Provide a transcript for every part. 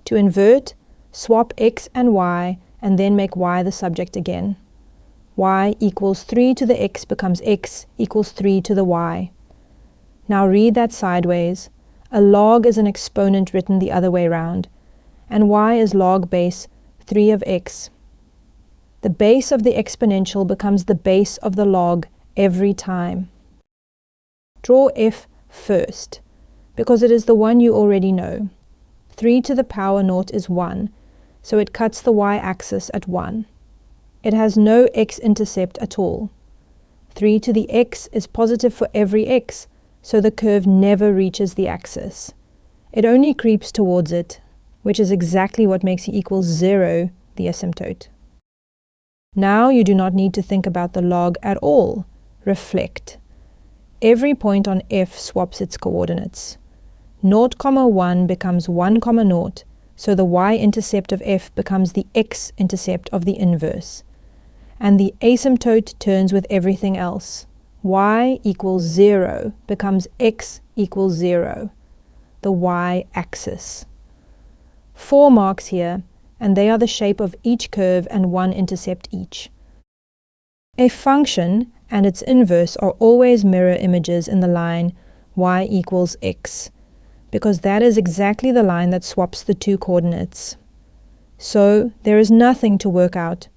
To invert, swap x and y, and then make y the subject again. Y equals 3 to the x becomes x equals 3 to the y. Now read that sideways. A log is an exponent written the other way round, and y is log base 3 of x. The base of the exponential becomes the base of the log every time. Draw f first, because it is the one you already know. 3 to the power 0 is 1, so it cuts the y-axis at 1. It has no x-intercept at all. 3 to the x is positive for every x, so the curve never reaches the axis. It only creeps towards it, which is exactly what makes e equals 0 the asymptote. Now you do not need to think about the log at all. Reflect. Every point on f swaps its coordinates. 0, 1 becomes 1, 0, so the y-intercept of f becomes the x-intercept of the inverse. And the asymptote turns with everything else. Y equals 0 becomes x equals 0, the y-axis. 4 marks here, and they are the shape of each curve and one intercept each. A function and its inverse are always mirror images in the line y equals x, because that is exactly the line that swaps the two coordinates. So there is nothing to work out,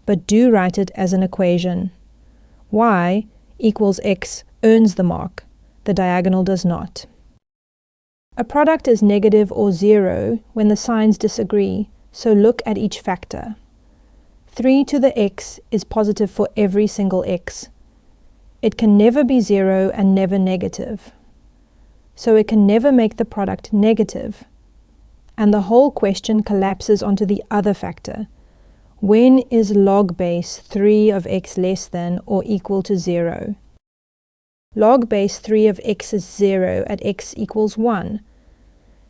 but do write it as an equation. Y equals x earns the mark, the diagonal does not. A product is negative or 0 when the signs disagree, so look at each factor. 3 to the x is positive for every single x. It can never be 0 and never negative. So it can never make the product negative. And the whole question collapses onto the other factor. When is log base 3 of x less than or equal to 0? Log base 3 of x is 0 at x equals 1,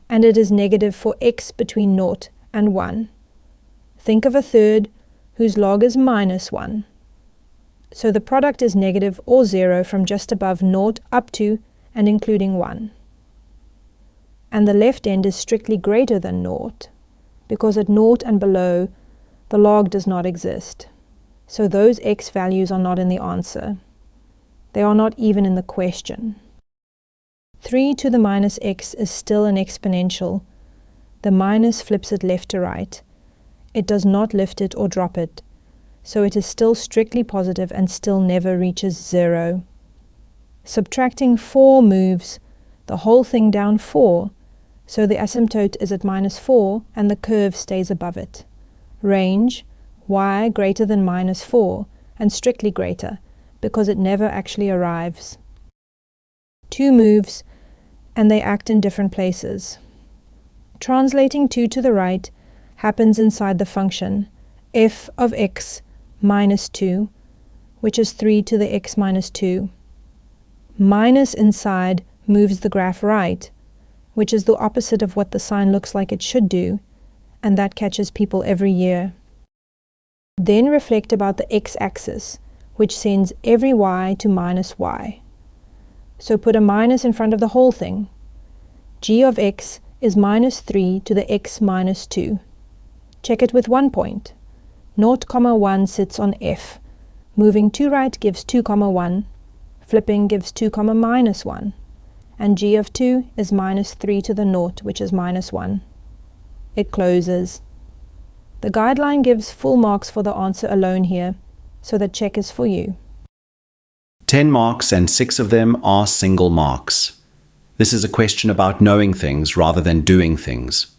and it is negative for x between 0 and 1. Think of a third whose log is minus 1. So the product is negative or 0 from just above 0 up to and including 1. And the left end is strictly greater than 0, because at 0 and below, the log does not exist. So those x values are not in the answer. They are not even in the question. 3 to the minus x is still an exponential. The minus flips it left to right. It does not lift it or drop it. So it is still strictly positive and still never reaches 0. Subtracting 4 moves the whole thing down 4, so the asymptote is at minus 4 and the curve stays above it. Range, y greater than minus 4, and strictly greater, because it never actually arrives. 2 moves, and they act in different places. Translating 2 to the right happens inside the function f of x minus 2, which is 3 to the x minus 2. Minus inside moves the graph right, which is the opposite of what the sign looks like it should do, and that catches people every year. Then reflect about the x-axis, which sends every y to minus y. So put a minus in front of the whole thing. G of x is minus 3 to the x minus 2. Check it with 1 point. 0, 1 sits on f. Moving to right gives 2, 1. Flipping gives 2, minus 1. And g of 2 is minus 3 to the 0, which is minus 1. It closes. The guideline gives full marks for the answer alone here, so the check is for you. 10 marks and 6 of them are single marks. This is a question about knowing things rather than doing things.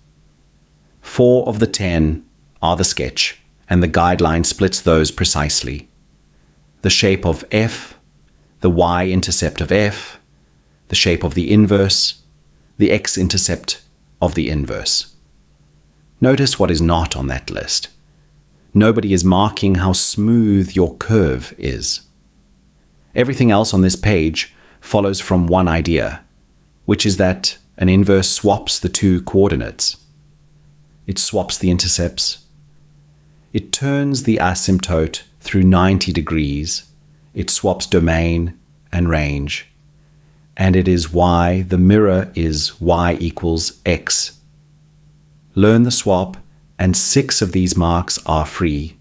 4 of the 10 are the sketch, and the guideline splits those precisely. The shape of f, the y-intercept of f, the shape of the inverse, the x-intercept of the inverse. Notice what is not on that list. Nobody is marking how smooth your curve is. Everything else on this page follows from one idea, which is that an inverse swaps the two coordinates. It swaps the intercepts. It turns the asymptote through 90 degrees. It swaps domain and range. And it is why the mirror is y equals x. learn the swap, and 6 of these marks are free.